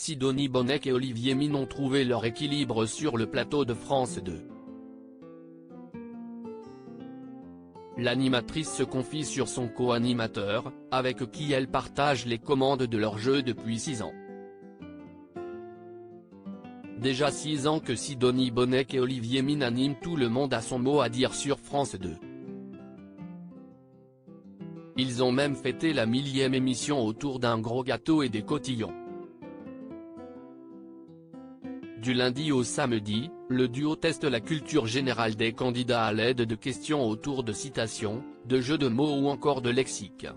Sidonie Bonnec et Olivier Mine ont trouvé leur équilibre sur le plateau de France 2. L'animatrice se confie sur son co-animateur, avec qui elle partage les commandes de leur jeu depuis 6 ans. Déjà 6 ans que Sidonie Bonnec et Olivier Mine animent Tout le monde a son mot à dire sur France 2. Ils ont même fêté la 1000e émission autour d'un gros gâteau et des cotillons. Du lundi au samedi, le duo teste la culture générale des candidats à l'aide de questions autour de citations, de jeux de mots ou encore de lexique.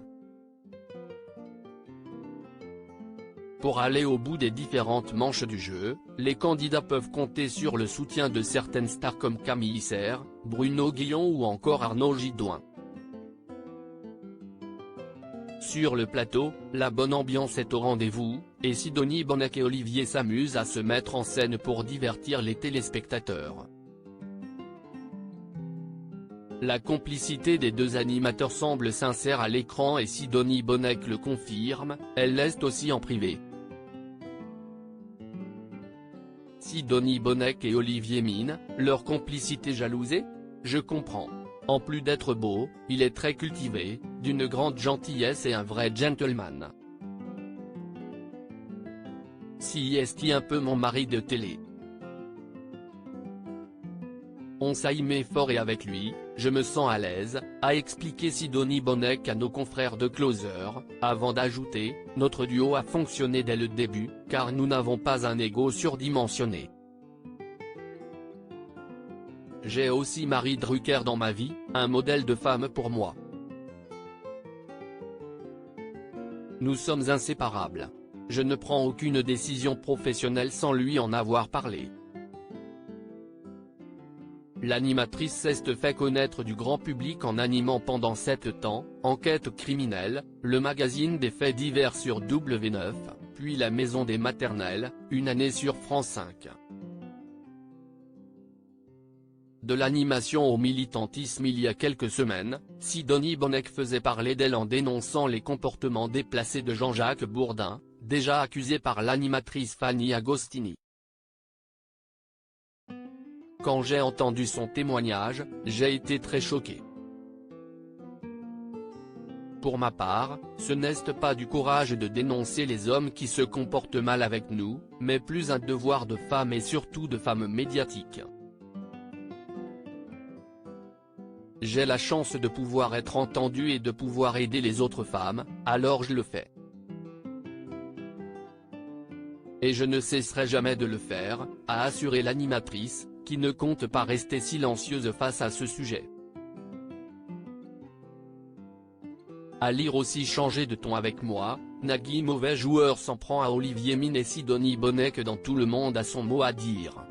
Pour aller au bout des différentes manches du jeu, les candidats peuvent compter sur le soutien de certaines stars comme Camille Isser, Bruno Guillon ou encore Arnaud Gidouin. Sur le plateau, la bonne ambiance est au rendez-vous, et Sidonie Bonnec et Olivier s'amusent à se mettre en scène pour divertir les téléspectateurs. La complicité des deux animateurs semble sincère à l'écran et Sidonie Bonnec le confirme, elle l'est aussi en privé. Sidonie Bonnec et Olivier Mine, leur complicité jalousée ? Je comprends. En plus d'être beau, il est très cultivé, d'une grande gentillesse et un vrai gentleman. Si est-il un peu mon mari de télé. On s'y met fort et avec lui, je me sens à l'aise, a expliqué Sidonie Bonnec à nos confrères de Closer, avant d'ajouter, notre duo a fonctionné dès le début, car nous n'avons pas un ego surdimensionné. J'ai aussi Marie Drucker dans ma vie, un modèle de femme pour moi. Nous sommes inséparables. Je ne prends aucune décision professionnelle sans lui en avoir parlé. L'animatrice s'est fait connaître du grand public en animant pendant 7 ans, Enquête criminelle, le magazine des faits divers sur W9, puis La Maison des maternelles, une année sur France 5. De l'animation au militantisme il y a quelques semaines, Sidonie Bonnec faisait parler d'elle en dénonçant les comportements déplacés de Jean-Jacques Bourdin, déjà accusé par l'animatrice Fanny Agostini. Quand j'ai entendu son témoignage, j'ai été très choqué. Pour ma part, ce n'est pas du courage de dénoncer les hommes qui se comportent mal avec nous, mais plus un devoir de femme et surtout de femme médiatique. J'ai la chance de pouvoir être entendue et de pouvoir aider les autres femmes, alors je le fais. Et je ne cesserai jamais de le faire, a assuré l'animatrice, qui ne compte pas rester silencieuse face à ce sujet. À lire aussi changer de ton avec moi, Nagui mauvais joueur s'en prend à Olivier Mine et Sidonie Bonnec dans Tout le monde a son mot à dire.